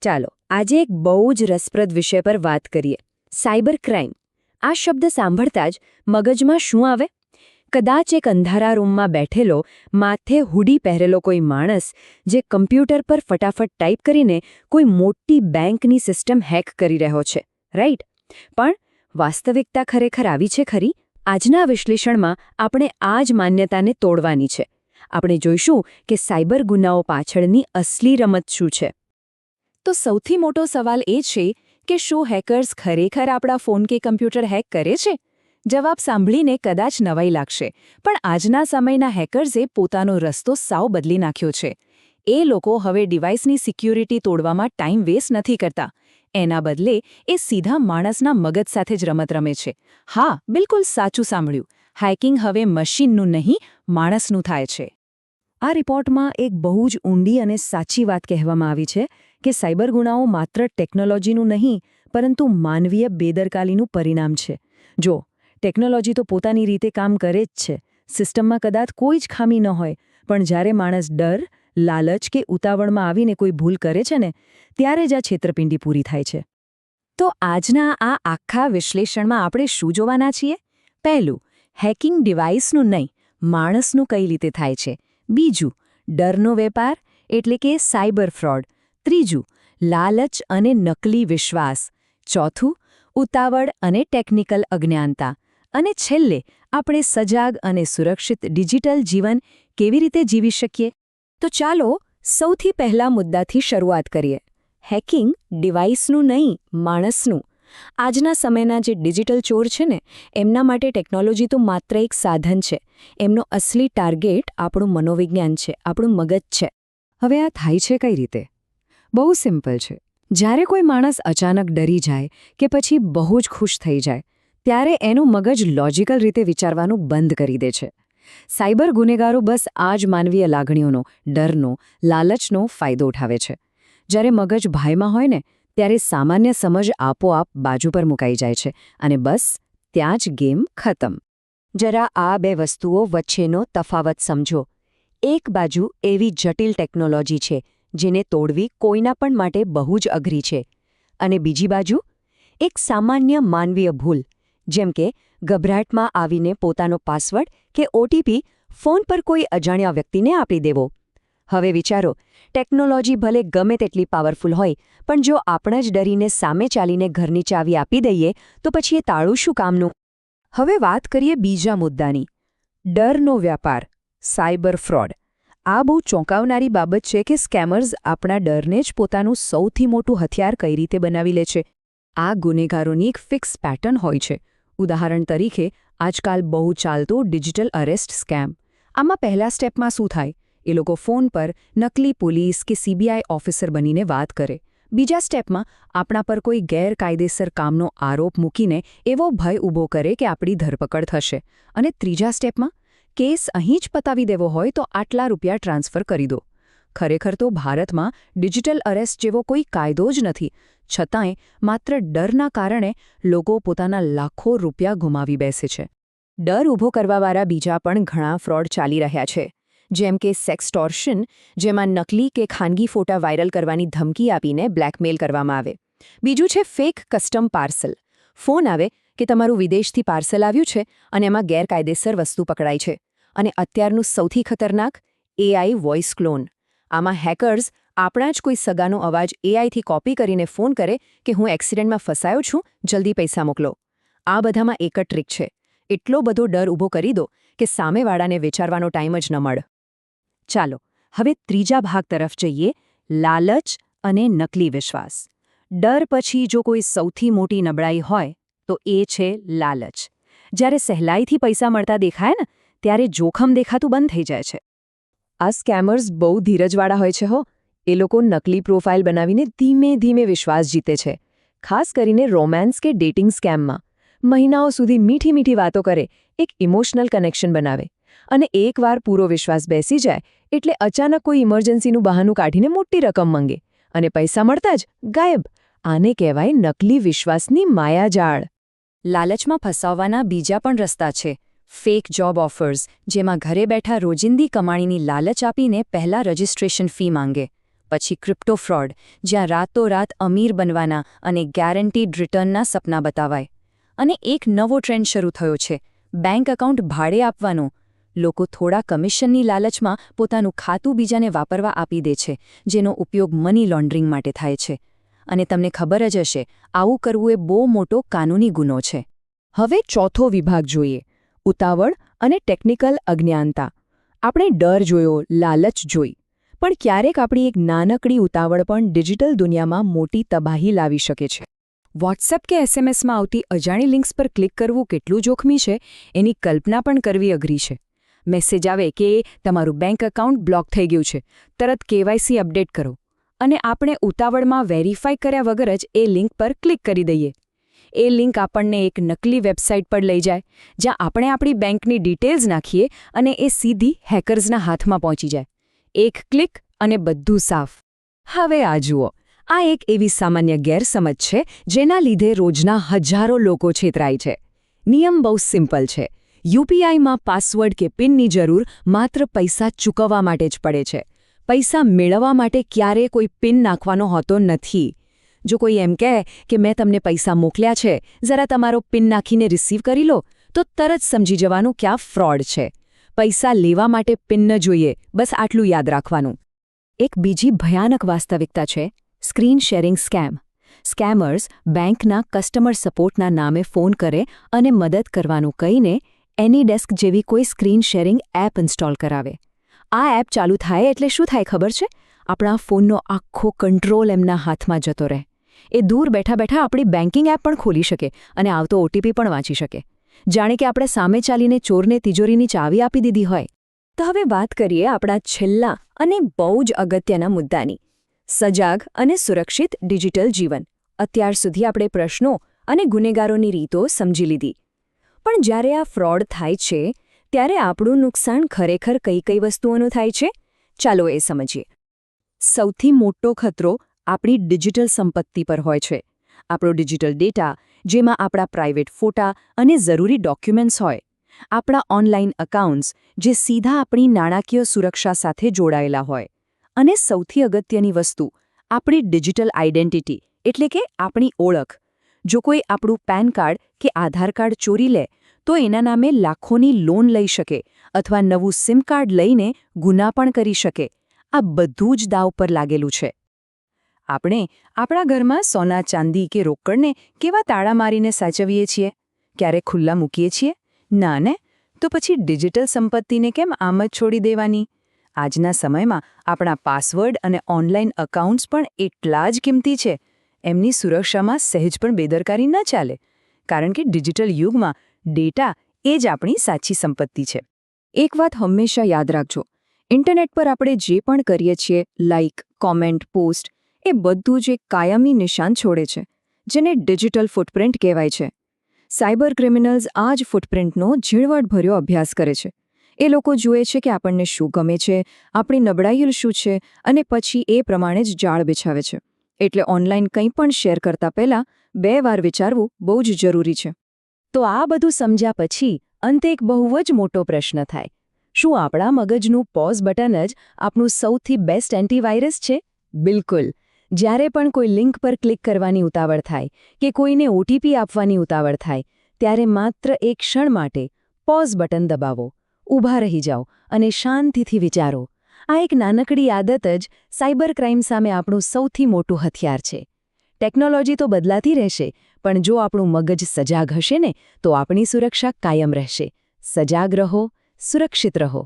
ચાલો આજે એક બહુ જ રસપ્રદ વિષય પર વાત કરીએ સાયબર ક્રાઇમ. આ શબ્દ સાંભળતા જ મગજમાં શું આવે? કદાચ એક અંધારા રૂમમાં બેઠેલો માથે હુડી પહેરેલો કોઈ માણસ જે કમ્પ્યુટર પર ફટાફટ ટાઈપ કરીને કોઈ મોટી બેંકની સિસ્ટમ હેક કરી રહ્યો છે, રાઈટ? પણ વાસ્તવિકતા ખરેખર આવી છે ખરી? આજના વિશ્લેષણમાં આપણે આ જ માન્યતાને તોડવાની છે. આપણે જોઈશું કે સાયબર ગુનાઓ પાછળની અસલી રમત શું છે. તો સૌથી મોટો સવાલ એ છે કે શું હેકર્સ ખરેખર આપણા ફોન કે કમ્પ્યુટર હેક કરે છે? જવાબ સાંભળીને કદાચ નવાઈ લાગશે, પણ આજના સમયના હેકર્સે પોતાનો રસ્તો સાવ બદલી નાખ્યો છે. એ લોકો હવે ડિવાઇસની સિક્યુરિટી તોડવામાં ટાઈમ વેસ્ટ નથી કરતા. એના બદલે એ સીધા માણસના મગજ સાથે જ રમત રમે છે. હા, બિલકુલ સાચું સાંભળ્યું. હેકિંગ હવે મશીનનું નહીં, માણસનું થાય છે. આ રિપોર્ટમાં એક બહુ જ ઊંડી અને સાચી વાત કહેવામાં આવી છે કે સાયબર ગુનાઓ માત્ર ટેકનોલોજીનું નહીં, પરંતુ માનવીય બેદરકારીનું પરિણામ છે. જો ટેકનોલોજી તો પોતાની રીતે કામ કરે જ છે, સિસ્ટમમાં કદાચ કોઈ જ ખામી ન હોય, પણ જ્યારે માણસ ડર, લાલચ કે ઉતાવળમાં આવીને કોઈ ભૂલ કરે છે ને, ત્યારે જ આ છેતરપિંડી પૂરી થાય છે. તો આજના આ આખા વિશ્લેષણમાં આપણે શું જોવાના છીએ? પહેલું, હેકિંગ ડિવાઇસનું નહીં, માણસનું કઈ રીતે થાય છે. બીજું, ડરનો વેપાર એટલે કે સાયબર ફ્રોડ. ત્રીજું, લાલચ અને નકલી વિશ્વાસ. ચોથું, ઉતાવળ અને ટેકનિકલ અજ્ઞાનતા. અને છેલ્લે, આપણે સજાગ અને સુરક્ષિત ડિજિટલ જીવન કેવી રીતે જીવી શકીએ. તો ચાલો સૌથી પહેલા મુદ્દાથી શરૂઆત કરીએ. હેકિંગ ડિવાઇસનું નહીં, માણસનું. આજના સમયના જે ડિજિટલ ચોર છે ને, એમના માટે ટેકનોલોજી તો માત્ર એક સાધન છે. એમનો અસલી ટાર્ગેટ આપણું મનોવિજ્ઞાન છે, આપણું મગજ છે. હવે આ થાય છે કઈ રીતે? બહુ સિમ્પલ છે. જ્યારે કોઈ માણસ અચાનક ડરી જાય કે પછી બહુ જ ખુશ થઈ જાય, ત્યારે એનું મગજ લોજિકલ રીતે વિચારવાનું બંધ કરી દે છે. સાયબર ગુનેગારો બસ આ જ માનવીય લાગણીઓનો, ડરનો, લાલચનો ફાયદો ઉઠાવે છે. જ્યારે મગજ ભયમાં હોય ને, ત્યારે સામાન્ય સમજ આપોઆપ બાજુ પર મુકાઈ જાય છે અને બસ ત્યાં જ ગેમ ખતમ. જરા આ બે વસ્તુઓ વચ્ચેનો તફાવત સમજો. એક બાજુ એવી જટિલ ટેકનોલોજી છે જેને તોડવી કોઈના પણ માટે બહુ જ અઘરી છે, અને બીજી બાજુ એક સામાન્ય માનવીય ભૂલ, જેમ કે ગભરાટમાં આવીને પોતાનો પાસવર્ડ કે ઓટીપી ફોન પર કોઈ અજાણ્યા વ્યક્તિને આપી દેવો. હવે વિચારો, ટેકનોલોજી ભલે ગમે તેટલી પાવરફુલ હોય, પણ જો આપણે જ ડરીને સામે ચાલીને ઘરની ચાવી આપી દઈએ, તો પછી એ તાળું શું કામનું? હવે વાત કરીએ બીજા મુદ્દાની, ડરનો વ્યાપાર, સાયબર ફ્રોડ. આ બહુ ચોંકાવનારી બાબત છે કે સ્કેમર્સ આપણા ડરને જ પોતાનું સૌથી મોટું હથિયાર કઈ રીતે બનાવી લે છે. આ ગુનેગારોની એક ફિક્સ પેટર્ન હોય છે. ઉદાહરણ તરીકે, આજકાલ બહુ ચાલતો ડિજિટલ અરેસ્ટ સ્કેમ. આમાં પહેલા સ્ટેપમાં શું થાય? એ લોકો ફોન પર નકલી પોલીસ કે સીબીઆઈ ઓફિસર બનીને વાત કરે. બીજા સ્ટેપમાં આપણા પર કોઈ ગેરકાયદેસર કામનો આરોપ મૂકીને એવો ભય ઊભો કરે કે આપણી ધરપકડ થશે. અને ત્રીજા સ્ટેપમાં કેસ અહીં જ પતાવી દેવો હોય તો આટલા રૂપિયા ટ્રાન્સફર કરી દો. ખરેખર તો ભારતમાં ડિજિટલ અરેસ્ટ જેવો કોઈ કાયદો જ નથી. છતાંય માત્ર ડરના કારણે લોકો પોતાના લાખો રૂપિયા ગુમાવી બેસે છે. ડર ઊભો કરવાવાળા બીજા પણ ઘણા ફ્રોડ ચાલી રહ્યા છે, જેમ કે સેક્સટોર્શન, જેમાં નકલી કે ખાનગી ફોટા વાયરલ કરવાની ધમકી આપીને બ્લેકમેલ કરવામાં આવે. બીજું છે ફેક કસ્ટમ પાર્સલ. ફોન આવે કે તમારું વિદેશથી પાર્સલ આવ્યું છે અને એમાં ગેરકાયદેસર વસ્તુ પકડાય છે. અને અત્યારનું સૌથી ખતરનાક, એઆઈ વોઇસ ક્લોન. આમાં હેકર્સ આપણા જ કોઈ સગાનો અવાજ એઆઈથી કોપી કરીને ફોન કરે કે હું એક્સિડન્ટમાં ફસાયો છું, જલ્દી પૈસા મોકલો. આ બધામાં એક જ ટ્રીક છે, એટલો બધો ડર ઊભો કરી દો કે સામેવાળાને વિચારવાનો ટાઈમ જ ન મળે. ચાલો હવે ત્રીજા ભાગ તરફ જઈએ, લાલચ અને નકલી વિશ્વાસ. ડર પછી જો કોઈ સૌથી મોટી નબળાઈ હોય તો એ છે લાલચ. જ્યારે સહેલાઈથી પૈસા મળતા દેખાય ને, ત્યારે જોખમ દેખાતું બંધ થઈ જાય છે. આ સ્કેમર્સ બહુ ધીરજવાળા હોય છે હો. એ લોકો નકલી પ્રોફાઇલ બનાવીને ધીમે ધીમે વિશ્વાસ જીતે છે. ખાસ કરીને રોમાન્સ કે ડેટિંગ સ્કેમમાં મહિનાઓ સુધી મીઠી મીઠી વાતો કરે, એક ઇમોશનલ કનેક્શન બનાવે, અને એકવાર પૂરો વિશ્વાસ બેસી જાય એટલે અચાનક કોઈ ઇમરજન્સીનું બહાનું કાઢીને મોટી રકમ માંગે, અને પૈસા મળતા જ ગાયબ. આને કહેવાય નકલી વિશ્વાસની માયાજાળ. લાલચમાં ફસાવવાના બીજા પણ રસ્તા છે. ફેક જોબ ઓફર્સ, જેમાં ઘરે બેઠા રોજિંદી કમાણીની લાલચ આપીને પહેલા રજિસ્ટ્રેશન ફી માંગે. પછી ક્રિપ્ટો ફ્રોડ, જ્યાં રાતોરાત અમીર બનવાના અને ગેરંટીડ રિટર્નના સપના બતાવાય. અને એક નવો ટ્રેન્ડ શરૂ થયો છે, બેંક એકાઉન્ટ ભાડે આપવાનો. લોકો થોડા કમિશનની લાલચમાં પોતાનું ખાતું બીજાને વાપરવા આપી દે છે, જેનો ઉપયોગ મની લોન્ડરિંગ માટે થાય છે. અને તમને ખબર જ હશે, આવું કરવું એ બહુ મોટો કાનૂની ગુનો છે. હવે ચોથો વિભાગ જોઈએ, ઉતાવળ અને ટેકનિકલ અજ્ઞાનતા. આપણે ડર જોયો, લાલચ જોઈ, પણ ક્યારેક આપણી એક નાનકડી ઉતાવળ પણ ડિજિટલ દુનિયામાં મોટી તબાહી લાવી શકે છે. વોટ્સએપ કે એસએમએસમાં આવતી અજાણી લિંક્સ પર ક્લિક કરવું કેટલું જોખમી છે, એની કલ્પના પણ કરવી અઘરી છે. મેસેજ આવે કે તમારું બેંક એકાઉન્ટ બ્લોક થઈ ગયું છે, તરત KYC અપડેટ કરો, અને આપણે ઉતાવળમાં વેરીફાઈ કર્યા વગર જ એ લિંક પર ક્લિક કરી દઈએ. એ લિંક આપણને એક નકલી વેબસાઇટ પર લઈ જાય, જ્યાં આપણે આપણી બેંકની ડિટેલ્સ નાખીએ અને એ સીધી હેકર્સના હાથમાં પહોંચી જાય. એક ક્લિક અને બધું સાફ. હવે આ જુઓ, આ એક એવી સામાન્ય ગેરસમજ છે જેના લીધે રોજના હજારો લોકો છેતરાય છે. નિયમ બહુ સિમ્પલ છે. UPIમાં પાસવર્ડ કે પિનની જરૂર માત્ર પૈસા ચૂકવવા માટે જ પડે છે. પૈસા મેળવવા માટે ક્યારેય કોઈ પિન નાખવાનો હોતો નથી. જો કોઈ એમ કહે કે મેં તમને પૈસા મોકલ્યા છે, જરા તમારો પિન નાખીને રિસીવ કરી લો, તો તરત સમજી જવાનું કે આ ફ્રોડ છે. પૈસા લેવા માટે પિન ન જોઈએ, બસ આટલું યાદ રાખવાનું. એક બીજી ભયાનક વાસ્તવિકતા છે સ્ક્રીન શેરિંગ સ્કેમ. સ્કેમર્સ બેંકના કસ્ટમર સપોર્ટના નામે ફોન કરે અને મદદ કરવાનું કહીને એનીડેસ્ક જેવી કોઈ સ્ક્રીન શેરિંગ એપ ઇન્સ્ટોલ કરાવે. આ એપ ચાલુ થાય એટલે શું થાય ખબર છે? આપણા ફોનનો આખો કંટ્રોલ એમના હાથમાં જતો રહે. એ દૂર બેઠા બેઠા આપણી બેન્કિંગ એપ પણ ખોલી શકે અને આવતો OTP પણ વાંચી શકે. જાણે કે આપણે સામે ચાલીને ચોરને તિજોરીની ચાવી આપી દીધી હોય. તો હવે વાત કરીએ આપણા છેલ્લા અને બહુ જ અગત્યના મુદ્દાની, સજાગ અને સુરક્ષિત ડિજિટલ જીવન. અત્યાર સુધી આપણે પ્રશ્નો અને ગુનેગારોની રીતો સમજી લીધી. પણ જ્યારે આ ફ્રોડ થાય છે, ત્યારે આપણું નુકસાન ખરેખર કઈ કઈ વસ્તુઓનું થાય છે? ચાલો એ સમજીએ. સૌથી મોટો ખતરો આપણી ડિજિટલ સંપત્તિ પર હોય છે. આપણો ડિજિટલ ડેટા, જેમાં આપણા પ્રાઇવેટ ફોટા અને જરૂરી ડોક્યુમેન્ટ્સ હોય. આપણા ઓનલાઈન એકાઉન્ટ્સ, જે સીધા આપણી નાણાકીય સુરક્ષા સાથે જોડાયેલા હોય. અને સૌથી અગત્યની વસ્તુ, આપણી ડિજિટલ આઇડેન્ટિટી, એટલે કે આપણી ઓળખ. જો કોઈ આપણું પેન કાર્ડ કે આધાર કાર્ડ ચોરી લે, તો એના નામે લાખોની લોન લઈ શકે અથવા નવું સિમ કાર્ડ લઈને ગુના પણ કરી શકે. આ બધું જ દાવ પર લાગેલું છે. આપણે આપણા ઘરમાં સોના, ચાંદી કે રોકડને કેવા તાળા મારીને સાચવીએ છીએ? ક્યારે ખુલ્લા મૂકીએ છીએ? ના ને? તો પછી ડિજિટલ સંપત્તિને કેમ આમ જ છોડી દેવાની? આજના સમયમાં આપણા પાસવર્ડ અને ઓનલાઈન એકાઉન્ટ્સ પણ એટલા જ કિંમતી છે. એમની સુરક્ષામાં સહેજ પણ બેદરકારી ન ચાલે, કારણ કે ડિજિટલ યુગમાં ડેટા એ જ આપણી સાચી સંપત્તિ છે. એક વાત હંમેશા યાદ રાખજો, ઇન્ટરનેટ પર આપણે જે પણ કરીએ છીએ, લાઇક, કોમેન્ટ, પોસ્ટ, એ બધું જ એક કાયમી નિશાન છોડે છે, જેને ડિજિટલ ફૂટપ્રિન્ટ કહેવાય છે. સાયબર ક્રિમિનલ્સ આ જ ફૂટપ્રિન્ટનો ઝીણવટભર્યો અભ્યાસ કરે છે. એ લોકો જુએ છે કે આપણને શું ગમે છે, આપણી નબળાઈઓ શું છે, અને પછી એ પ્રમાણે જ જાળ બિછાવે છે. એટલે ઓનલાઈન કંઈ પણ શેર કરતા પહેલાં 2 વાર વિચારવું બહુ જ જરૂરી છે. તો આ બધું સમજ્યા પછી અંતે એક બહુ જ મોટો પ્રશ્ન થાય. શું આપણા મગજનું પોઝ બટન જ આપણું સૌથી બેસ્ટ એન્ટીવાયરસ છે? બિલકુલ. જ્યારે પણ કોઈ લિંક પર ક્લિક કરવાની ઉતાવળ થાય કે કોઈને OTP આપવાની ઉતાવળ થાય, ત્યારે માત્ર એક ક્ષણ માટે પોઝ બટન દબાવો, ઊભા રહી જાઓ અને શાંતિથી વિચારો. આ એક નાનકડી આદત જ સાયબર ક્રાઇમ સામે આપણું સૌથી મોટું હથિયાર છે. ટેકનોલોજી તો બદલાતી રહેશે, પણ જો આપણું મગજ સજાગ હશે ને, તો આપણી સુરક્ષા કાયમ રહેશે. સજાગ રહો, સુરક્ષિત રહો.